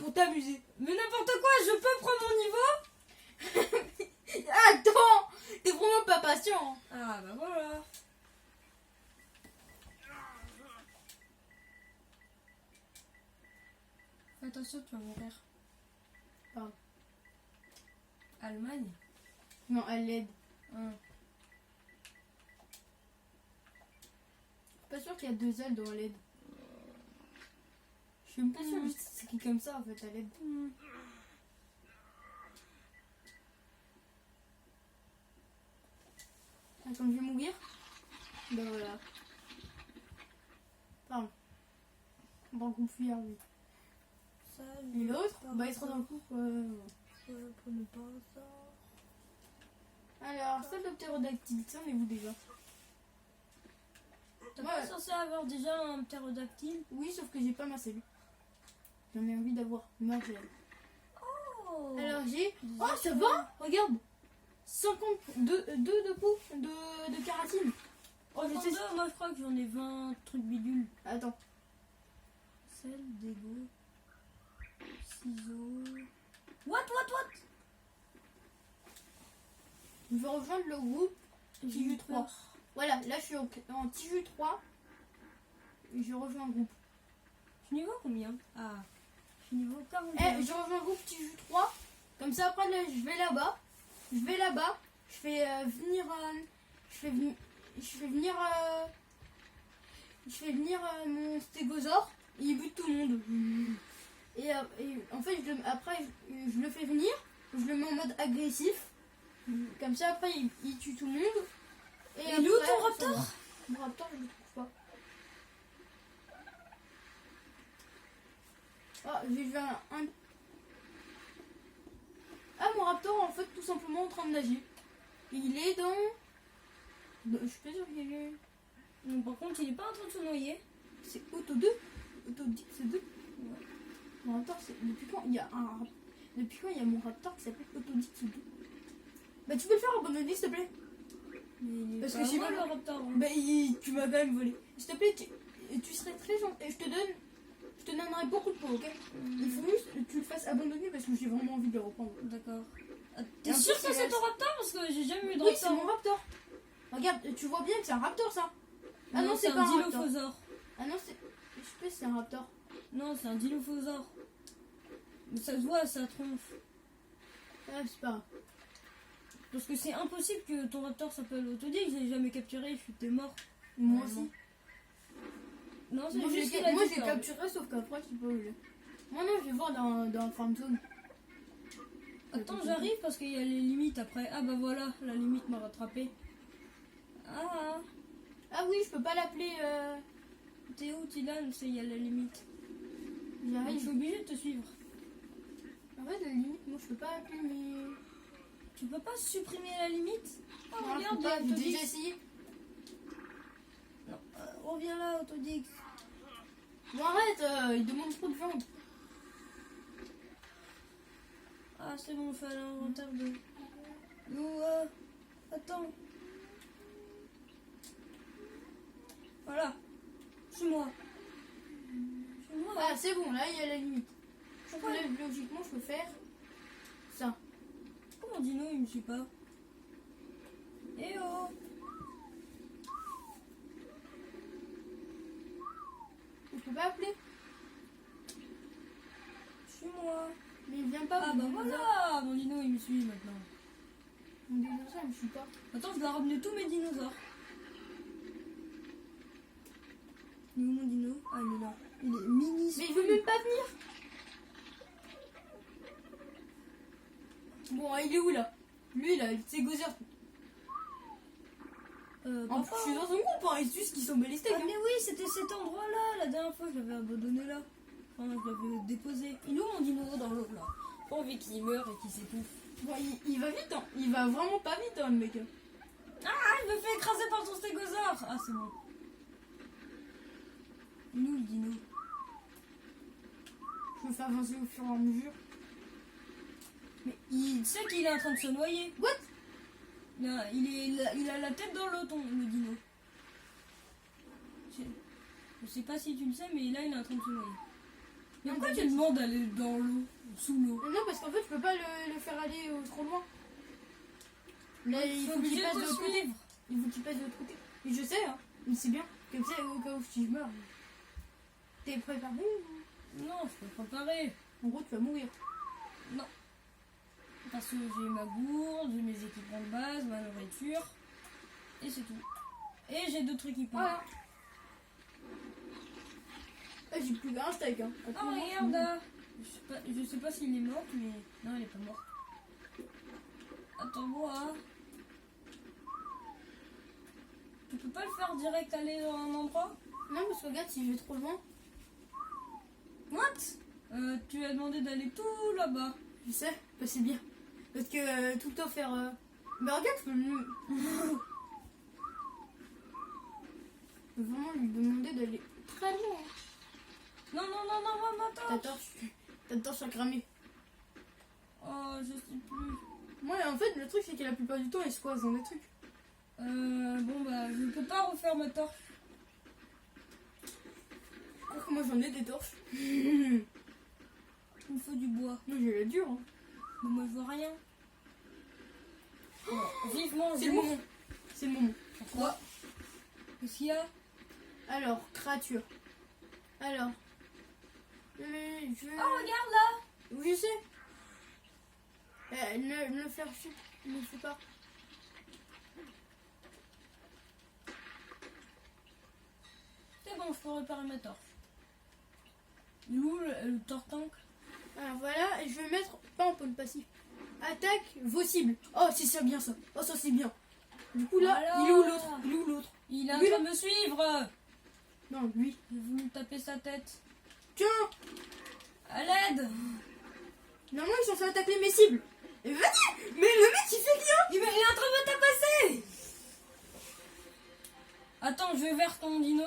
pour t'amuser. Mais n'importe quoi, je peux prendre mon niveau? Attends, t'es vraiment pas patient. Ah bah voilà. Fais attention, tu vas mourir. Pardon. Allemagne? Non, elle l'aide. Je suis pas sûre qu'il y a 2 ailes dans l'aide. Je suis même pas sûre que c'est écrit comme ça en fait à l'aide. Attends, je vais mourir. Ben voilà. Pardon. Dans le groupe fuir, oui. Ça, Et l'autre, bah il sera dans le groupe. je prenais pas ça. Alors, ça le ptérodactyle, ça on est où déjà? T'es pas censé avoir déjà un ptérodactyle? Oui, sauf que j'ai pas ma cellule. J'en ai envie d'avoir. Moi, j'ai. Oh. Alors j'ai. Oh, ça va. Regarde. 52 de peau de kératine. Oh, je sais. Moi je crois que j'en ai 20 trucs bidules. Attends. Sel, dégo, ciseaux. What? Je vais rejoindre le groupe Tiju 3. Voilà, là je suis en Tiju 3. Et je rejoins le groupe. Je suis niveau combien? Ah, je suis niveau 41. Je rejoins le groupe Tiju 3. Comme ça après là, je vais là-bas. Je fais venir. Je fais venir mon stégosaure. Il bute tout le monde. Et en fait, après, je le fais venir. Je le mets en mode agressif. Comme ça, après, il tue tout le monde. Et il est où ton raptor? Mon raptor, je le trouve pas. Ah, j'ai vu un... Ah, mon raptor, en fait, tout simplement en train de nager. Il est dans... Je suis pas sûre qu'il est... Non, par contre, il est pas en train de se noyer. C'est Auto 2. Auto 10, c'est 2. Ouais. Mon raptor, c'est... Depuis quand il y a mon raptor qui s'appelle Auto 10, c'est 2? Bah, tu peux le faire abandonner, s'il te plaît. Mais parce pas que je sais moi, pas le raptor. Hein. Bah, tu m'as quand même volé. S'il te plaît, tu serais très gentil. Et je te donnerai beaucoup de peau, ok? Il faut juste que tu le fasses abandonner parce que j'ai vraiment envie de le reprendre. D'accord. T'es sûr que c'est ton raptor? Parce que j'ai jamais eu de raptor. Oui, c'est mon raptor. Regarde, tu vois bien que c'est un raptor, ça. Ah non, c'est pas un dilophosaure. Ah non, c'est... Je sais pas si c'est un raptor. Non, c'est un dilophosaure. Mais ça se voit, ça tronche. Ah, c'est pas grave. Parce que c'est impossible que ton raptor s'appelle Autodix, je l'ai jamais capturé, t'es mort. Moi aussi. Non, c'est Moi, juste je l'ai capturé, sauf qu'après, je sais pas où il est. Moi, non, je vais voir dans Farm Zone. Attends, j'arrive parce qu'il y a les limites après. Ah bah voilà, la limite m'a rattrapé. Ah oui, je peux pas l'appeler. T'es où, Tilan? Il y a la limite. J'arrive. Je suis obligée de te suivre. En fait, la limite, moi, je peux pas appeler mes... Tu peux pas supprimer la limite? Oh, Non, regarde, j'ai Autodix. déjà essayé. Non, reviens là, Autodix. Bon, arrête, il demande trop de viande. Ah, c'est bon, on fait l'inventaire de... attends. Voilà. Suis-moi. Ah, c'est bon, là, il y a la limite. Je crois que logiquement, je peux faire ça. Comment Dino, il me suit pas? Eh oh! Je peux pas appeler. Suis-moi. Mais il vient pas. Ah bah voilà! Mon dino, il me suit maintenant. Mon dinosaure, il me suit pas. Attends, je dois ramener tous mes dinosaures. Il est où mon dino? Ah, il est là. Il est mini. Mais il veut même pas venir. Bon, il est où là? Lui là, c'est Gozer. En plus, je suis dans son groupe, hein. Il suit ce qui sont les steaks. Ah, mais oui, c'était cet endroit-là. La dernière fois, je l'avais abandonné là. Enfin, je l'avais déposé. Il est où mon dino dans l'eau là? Pas envie qu'il meure et qu'il s'étouffe. Bon, il va vite, hein. Il va vraiment pas vite, hein, le mec. Ah, il me fait écraser par son stégosaure. Ah, c'est bon. Il est où le dino? Je me fais avancer au fur et à mesure. Mais il sait qu'il est en train de se noyer. What? Là, il a la tête dans l'eau, le dino. Je sais pas si tu le sais, mais là, il est en train de se noyer. Mais pourquoi tu demandes d'aller dans l'eau, sous l'eau? Non, parce qu'en fait, je peux pas le faire aller trop loin. Là, il faut qu'il passe de l'autre côté. Il faut qu'il passe de l'autre côté. Et je sais, hein. Mais c'est bien. Comme ça, au cas où si je meurs. T'es préparé? Non, je peux préparer. En gros, tu vas mourir. Non. Parce que j'ai ma gourde, j'ai mes équipements de base, ma nourriture. Et c'est tout. Et j'ai d'autres équipements. Voilà. Ah, j'ai plus qu'un steak. Hein. Oh, regarde là. Je sais pas s'il est mort, mais... Non, il est pas mort. Attends-moi. Tu peux pas le faire direct aller dans un endroit? Non, parce que regarde, si je vais trop loin. What? Tu as demandé d'aller tout là-bas. Je sais, bah, c'est bien. Parce que tout le temps faire. Bah, regarde, je peux le. Je peux vraiment lui demander d'aller très loin. Non, ma Ta torche. torche a cramé. Oh, je sais plus. Moi, en fait, le truc, c'est que la plupart du temps, ils se coincent dans des trucs. Bon bah, je peux pas refaire ma torche. Alors que moi, j'en ai des torches. Il me faut du bois. Moi, j'ai la dure. Hein. Mais moi, je vois rien. Oh, vivement, C'est le moment. C'est le moment. Pourquoi? Qu'est-ce qu'il y a? Alors, créature. Alors. Je... Oh, regarde là! Oui, je sais. Ne le faire chier. Ne le fais pas. C'est bon, je peux réparer ma torche. Il est où le tortank? Alors voilà, et je vais mettre pas en pôle passif. Attaque vos cibles. Oh, c'est ça bien ça. Oh, ça c'est bien. Du coup là, Alors il est où l'autre? Il est où l'autre? Il est en Lui, train de me suivre! Non, lui. J'ai voulu taper sa tête. Tiens. À l'aide! Normalement, ils sont censés attaquer mes cibles. Et vas-y. Mais le mec, il fait rien. Il est en train de me tabasser! Attends, je vais vers ton dino.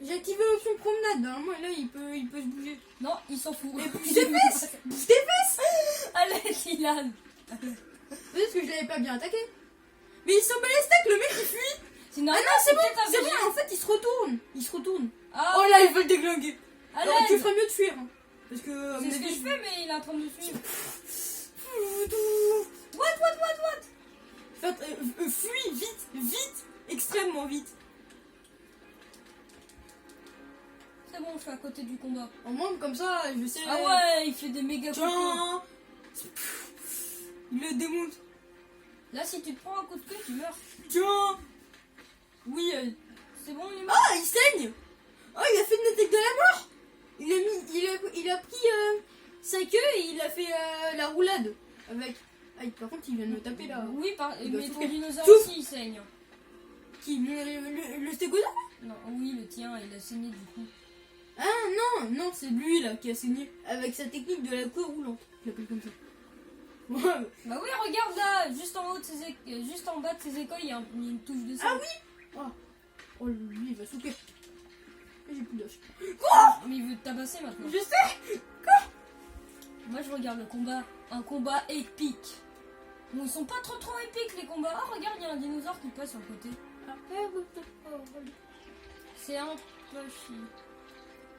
J'ai activé l'option promenade. Normalement, là, il peut se bouger. Non, il s'en fout. Et bouge tes fesses. Bouge tes fesses. À l'aide, Ilan! Peut-être que je l'avais pas bien attaqué. Mais il s'en bat les steaks, le mec, il fuit. C'est Ah normal, non, c'est bon, peut-être un c'est vigile. bon. En fait, il se retourne. Il se retourne. Ah, Oh là, il veut le déglinguer. à Alors, tu l'aide! ferais mieux de fuir. Hein. Parce que. à C'est mon ce que avis, je fais, mais il est en train de me suivre. What? Fuis, vite, extrêmement vite. C'est bon, je suis à côté du combat. Au moins, comme ça, je sais. Ah ouais, il fait des méga coups de poing. Tiens. Il le démonte. Là, si tu te prends un coup de queue, tu meurs. Tiens. Oui. C'est bon, il est mort. Ah, il saigne. Oh, il a fait une attaque de la mort. Il a pris sa queue et il a fait la roulade avec. Ah, par contre, il vient de me taper là. Oui, Il doit mais ton souffrir. dinosaure Souffle. aussi, il saigne. Qui le stégosaure? Non, oui, le tien, il a saigné du coup. Ah non, c'est lui là qui a saigné avec sa technique de la queue roulante. Je l'appelle comme ça. Ouais. Bah oui, regarde là, juste en haut de juste en bas de ses écoles, il y a une touche de sang. Ah oui. Oh, lui, il va souffrir. J'ai plus d'os. Mais il veut te tabasser maintenant. Je sais. Moi, je regarde le combat. Un combat épique. Bon, ils sont pas trop épiques les combats. Ah, regarde, il y a un dinosaure qui passe sur le côté. C'est un Pachi.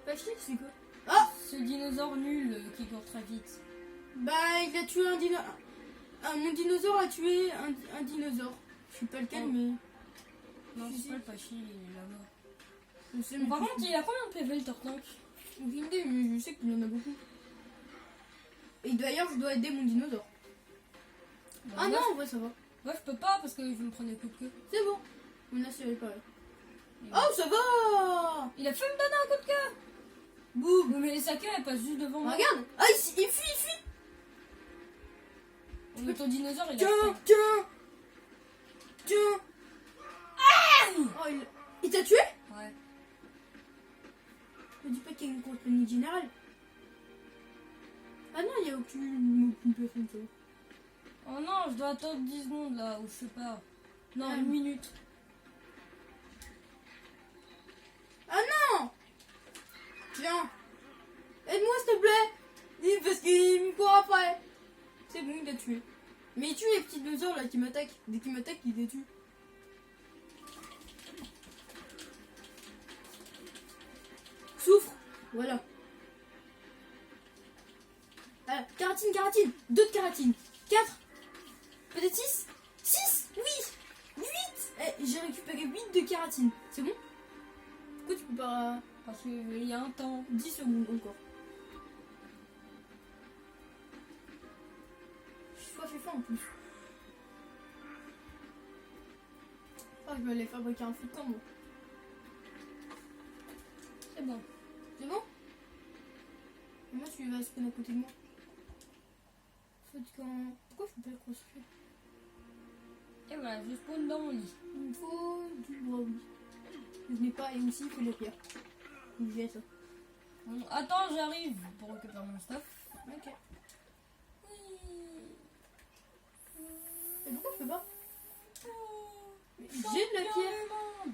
Pachi, c'est quoi? Ah. Ce dinosaure nul qui court très vite. Bah, il a tué un dinosaure. Mon dinosaure a tué un dinosaure. Je sais pas lequel, Oh. mais. Non, Si, c'est pas le Pachi, il est là-bas. Je sais, Bon, mais par contre, il a combien de PV le Tortank? aucune idée, mais je sais qu'il y en a beaucoup. Et d'ailleurs, je dois aider mon dinosaure. Bah, Ah moi, non, en vrai, ça va. Moi, je peux pas parce que je me prenais coup de queue. C'est bon. On a serré pareil. Et Oh, ça va. il a fait me donner un coup de queue. Boum. Non, mais sa queue, elle passe juste devant moi. Regarde. Ah, il fuit. Mais ton dinosaure, il a Tiens. Oh, il t'a tué? Ouais. Ne dis pas qu'il y a une compagnie générale. Ah non, il n'y a aucune personne. Ça. Oh non, je dois attendre 10 secondes là, ou je sais pas. Non, Ah. 1 minute. Ah non. Tiens. Aide-moi, s'il te plaît. Parce qu'il me court après. C'est bon, il l'a tué. Mais il tue les petits dinosaures là qui m'attaquent. Dès qu'ils m'attaquent, il les tue. Souffre. Voilà. Kératine. 2 de kératine. 4. Peut-être 6. 6. Oui. 8. J'ai récupéré 8 de kératine. C'est bon? Pourquoi tu peux pas... Parce qu'il y a un temps. 10 secondes encore. J'ai faim en plus. Je vais aller fabriquer un foucan moi. C'est bon. C'est bon? Et moi tu vas spawn à côté de moi. Pourquoi je peux pas le construire? Et voilà, je spawn dans mon lit. Il me faut du bois, oui. Je n'ai pas, et aussi il faut de la pierre. Donc j'ai ça. Bon, attends, j'arrive pour récupérer mon stuff. Ok. Et pourquoi je peux pas? J'ai de la pierre.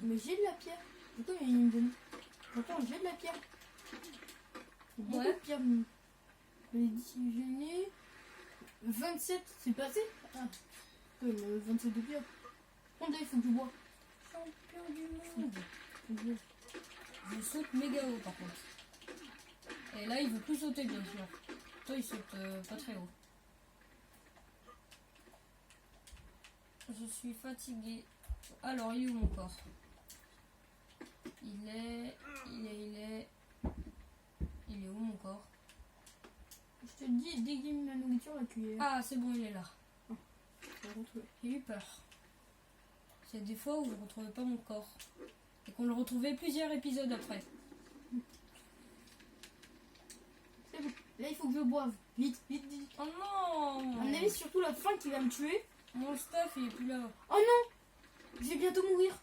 Mais j'ai de la pierre. Pourquoi il me donne? Attends, j'ai de la pierre. Beaucoup de pierre. J'en ai 27. C'est passé? Ah. 27 de pierre. Prends il faut que je bois. Champion du monde. Je saute méga haut par contre. Et là il veut plus sauter bien sûr. Toi il saute pas très haut. Je suis fatiguée. Alors il est où mon corps? Il est où mon corps? Je te dis, dès qu'il me la nourriture, la cuillère. Ah c'est bon, il est là. Retrouver. J'ai eu peur. C'est des fois où je ne retrouvais pas mon corps. Et qu'on le retrouvait plusieurs épisodes après. C'est bon. Là, il faut que je boive. Vite. Oh non! À mon avis, c'est surtout la faim qui va me tuer. Mon stuff, il est plus là. Oh non! Je vais bientôt mourir.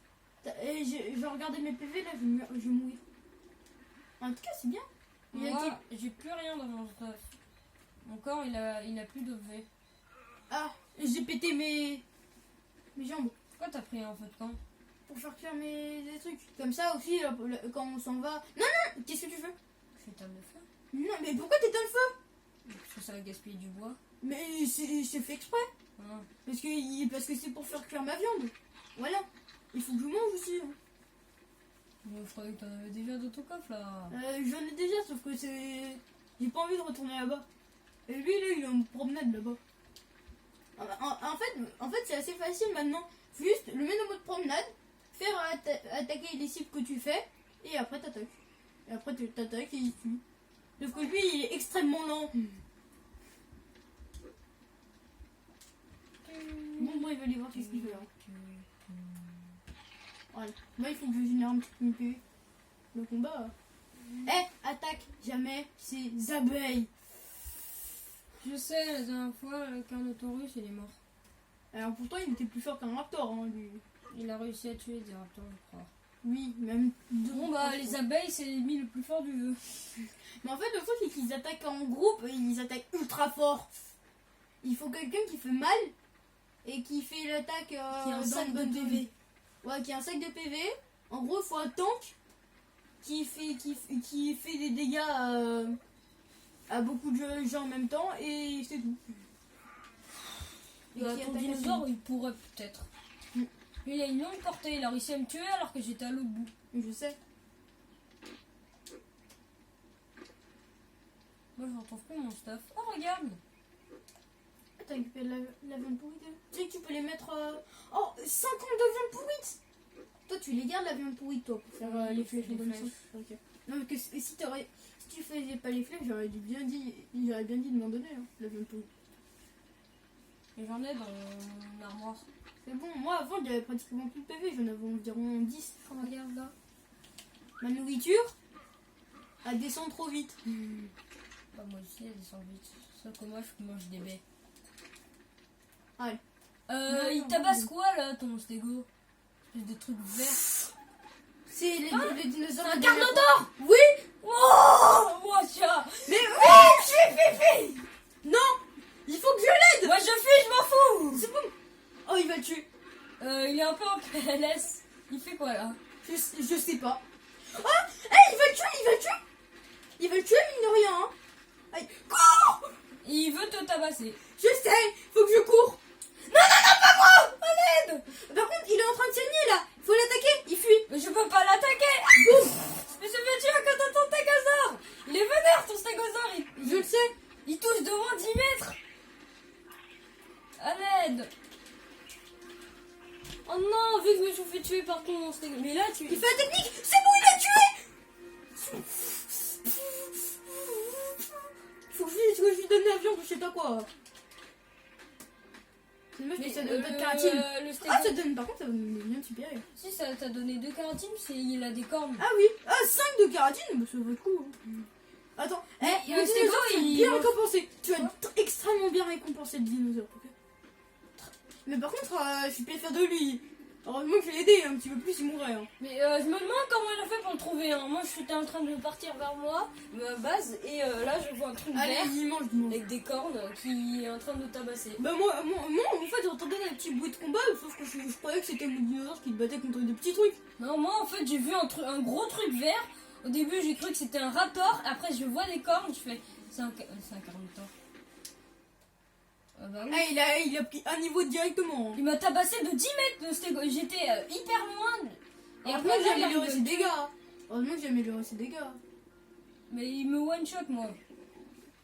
Je vais regarder mes PV, là, je vais mourir. En tout cas, c'est bien. Moi, j'ai plus rien dans mon stuff. Mon corps, il a plus de V. Ah, j'ai pété mes jambes. Pourquoi t'as pris un feu de camp? Pour faire cuire des trucs. Comme ça aussi, là, quand on s'en va... Non, qu'est-ce que tu fais? Je fais table de feu. Non, mais pourquoi t'éteins le feu? Parce que ça va gaspiller du bois. Mais c'est fait exprès. Ah. Parce que c'est pour faire cuire ma viande. Voilà. Il faut que je mange aussi. Hein. Mais je croyais que t'en avais déjà dans ton coffre là. J'en ai déjà, sauf que c'est... J'ai pas envie de retourner là-bas. Et lui, là, il est en promenade là-bas. En fait, c'est assez facile maintenant. Juste le mettre en mode promenade, faire attaquer les cibles que tu fais, et après t'attaques. Et après tu t'attaques et il tue. Sauf que lui, il est extrêmement lent. Bon, moi, il va aller voir qu'est-ce qu'il fait là. Voilà. Moi, il faut que je génère un petit peu PV. Le combat. Attaque jamais ces abeilles. Je sais, la dernière fois, le Carnotaurus, il est mort. Alors pourtant, il était plus fort qu'un raptor, hein, lui. Il a réussi à tuer des raptors, je crois. Oui, même deux. Bon bah, les abeilles, c'est l'ennemi le plus fort du jeu. Mais en fait, le truc, c'est qu'ils attaquent en groupe et ils attaquent ultra fort. Il faut quelqu'un qui fait mal et qui fait l'attaque Qui a un sac sac de de PV. Ouais, qui a un sac de PV. En gros, il faut un tank qui fait des dégâts à beaucoup de gens en même temps et c'est tout. Et Bah, qui ton attaque dinosaure, il pourrait peut-être. Mm. Lui, il a une longue portée, il a réussi à me tuer alors que j'étais à l'autre bout. Je sais. Moi, je retrouve plus mon stuff. Oh, regarde! T'as récupéré la viande pourrite. Tu sais que tu peux les mettre... Oh, 50 de viande pourrite. Toi, tu les gardes la viande pourrite, toi, pour faire Oui, les flèches. les Comme flèches. ça. Ok. Non, mais si tu faisais pas les flèches, j'aurais bien dit de m'en donner, hein, la viande pourrite. Et j'en ai dans mon armoire. C'est bon, moi avant, j'avais pratiquement plus de PV, j'en avais environ 10. Oh, regarde là. Ma nourriture, elle descend trop vite. Bah, moi aussi, elle descend vite. Sauf que moi, je mange des baies. Allez. Il tabasse quoi là, ton stégo? Des trucs verts. C'est les dinosaures. C'est un de Carnotaure! Oui. Oh! Moi, ça! Mais oui, non, il faut que je l'aide. Moi, je fuis, je m'en fous! C'est bon. Oh, il va le tuer. Il est un peu en PLS. Il fait quoi là? Je sais pas. Ah, il va le tuer. Il va le tuer, mine de rien. Hein. Allez, cours. Il veut te tabasser. Je sais, faut que je cours. Non, pas moi. À l'aide. Par contre, il est en train de saigner là. Il faut l'attaquer, il fuit. Mais je peux pas l'attaquer! Boum. Mais je vais tuer quand t'as ton stégosaure! Il est vénère ton stégosaure! Je le sais. Il touche de moi Oh non, vu que je me suis fait tuer par ton monstre. Mais là, tu... Il fait la technique. C'est bon, il l'a tué. Faut que je lui donne la viande ou je sais pas quoi. C'est dommage que ça donne pas de kératine. Le Ah, ça donne, par contre, ça donne des viandes supérieures. Si, ça t'a donné 2 kératines, c'est il a des cornes. Ah oui, ah 5 de kératine, bah, ça vaut le coup. Attends, le dinosaure, stégo, c'est il bien mange- récompensé. Tu as extrêmement bien récompensé le dinosaure. Ok. Mais par contre, je suis pas fier de lui. Heureusement que je l'ai aidé un petit peu plus, il mourrait. Hein. Mais je me demande comment il a fait pour le trouver. Hein. Moi, j'étais en train de partir vers moi, ma base, et là, je vois un truc Allez, vert il mange, il mange. avec des cornes qui est en train de tabasser. Bah moi, en fait, j'entendais des petits bruits de combat, sauf que je croyais que c'était le dinosaure qui se battait contre des petits trucs. Non, moi, en fait, j'ai vu un gros truc vert. Au début, j'ai cru que c'était un raptor. Après, je vois des cornes, je fais... C'est un carnotaure. Ah bah oui. Ah, il a pris un niveau directement. Hein. Il m'a tabassé de 10 mètres de stégo. J'étais hyper loin. Et Heureusement après, que là, j'ai il arrive amélioré de ses me dégâts. tuer. Heureusement que j'ai amélioré ses dégâts. Mais il me one-shot, moi.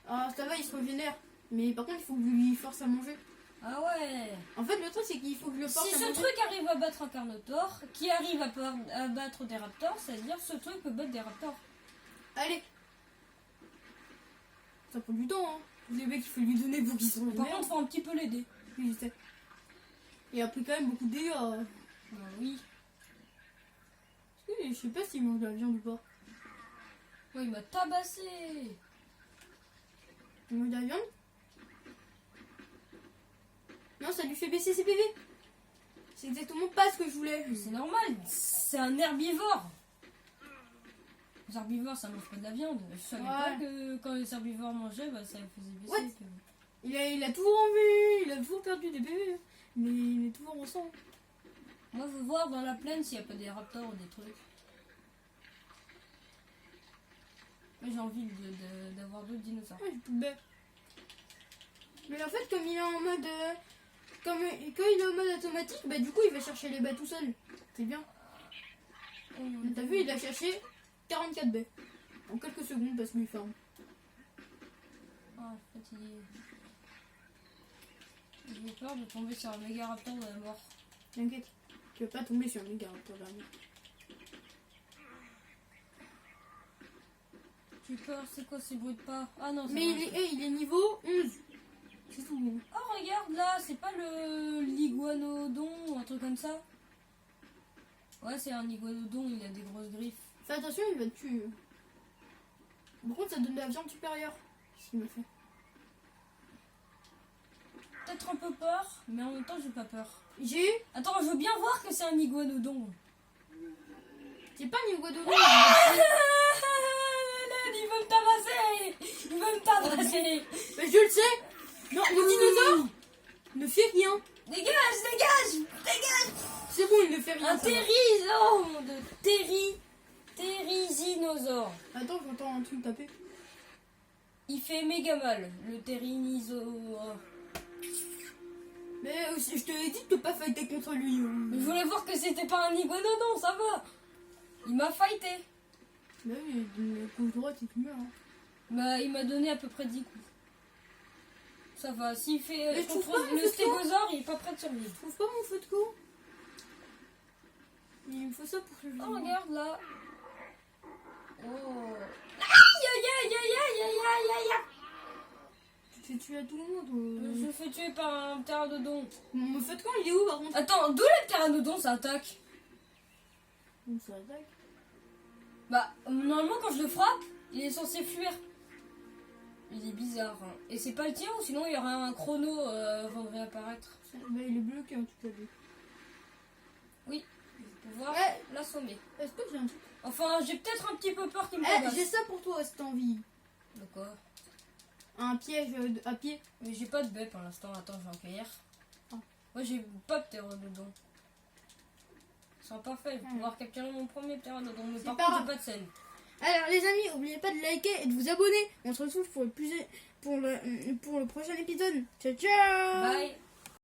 Ah, ça va, il se régénère. Mais par contre, il faut que je lui force à manger. Ah ouais. En fait, le truc, c'est qu'il faut que je le force Si à ce manger. truc arrive à battre un carnotaure, qui arrive à battre des raptors, c'est-à-dire ce truc peut battre des raptors. Allez. Ça prend du temps, hein. Les mecs, il faut lui donner pour qu'ils sont Par contre, faut un petit peu l'aider. Oui, je sais. Il a pris quand même beaucoup de dégâts. Bah oui. Je sais pas s'il mange de la viande ou pas. Ouais, il m'a tabassé. Il mange de la viande? Non, ça lui fait baisser ses PV. C'est exactement pas ce que je voulais. C'est normal, c'est un herbivore. Les herbivores, ça mange pas de la viande. Je savais pas que quand les herbivores mangeaient, bah, ça faisait baisser. What? les PV. Il a toujours envie, il a toujours perdu des PV. Mais il est toujours en sang. Moi, je veux voir dans la plaine s'il y a pas des raptors ou des trucs. Mais j'ai envie d'avoir d'autres dinosaures. Ouais, j'ai tout bête. Mais en fait, comme il est en mode. Quand il est en mode automatique, bah du coup il va chercher les baies tout seul. C'est bien. T'as vu, il a cherché 44 baies. En quelques secondes parce qu'il ferme. Ah, fatigué. J'ai peur de tomber sur un méga raptor de la mort. T'inquiète, tu vas pas tomber sur un méga raptor dernier. J'ai peur, c'est quoi ces bruits de pas? Ah non, c'est Mais il est niveau 11. C'est tout bon. Oh, regarde là, c'est pas le l'iguanodon ou un truc comme ça? Ouais, c'est un iguanodon, il a des grosses griffes. Fais attention, il va te tuer. Par contre, ça donne de la viande supérieure. Ce qu'il me fait. Peut-être un peu peur, mais en même temps, j'ai pas peur. J'ai eu. Attends, je veux bien voir que c'est un iguanodon. C'est pas un niveau de Il veut me tabasser! Il veut me tabasser! Mais je le sais. Non, le dinosaure ne fait rien. Dégage, dégage! Dégage! C'est bon, il ne fait rien. Un ça va. thérisome de thérisinosaure. Attends, j'entends un truc taper. Il fait méga mal, le thérisinosaure. Mais je te l'ai dit de pas fighter contre lui. Mais je voulais voir que c'était pas un iguanodon, ça va. Il m'a fighté. Bah oui, le coup droit, c'est plus mal. Hein. Bah, il m'a donné à peu près 10 coups. Ça va, s'il fait Mais je trouve contre pas le que stégosaure, il est pas prêt de survivre. Je trouve pas mon feu de coup. Il me faut ça pour que je Oh, regarde là. Oh. Aïe aïe aïe aïe aïe aïe aïe aïe aïe. Tu te fais tuer à tout le monde. Je me fais tuer par un pteranodon. Mon feu de camp, il est où par contre? Attends, d'où le pteranodon ça attaque? Ça attaque. Bah, normalement quand je le frappe, il est censé fuir. Il est bizarre. Hein. Et c'est pas le tien ou sinon il y aura un chrono avant de réapparaître. Bah, il est bloqué en tout cas. Oui, je vais pouvoir Ouais. l'assommer. Est-ce que j'ai un truc? Enfin, j'ai peut-être un petit peu peur qu'il me Eh, tabasse. j'ai ça pour toi si t'as envie. De quoi? Un piège à pied. Mais j'ai pas de baie pour l'instant, attends, je vais en cueillir. Ah. Moi j'ai pas de pteranodon. C'est parfait, je vais pouvoir capturer mon premier pteranodon. Mais C'est par pas contre, j'ai grave. pas de scène. Alors les amis, n'oubliez pas de liker et de vous abonner. On se retrouve pour le prochain épisode. Ciao ciao. Bye!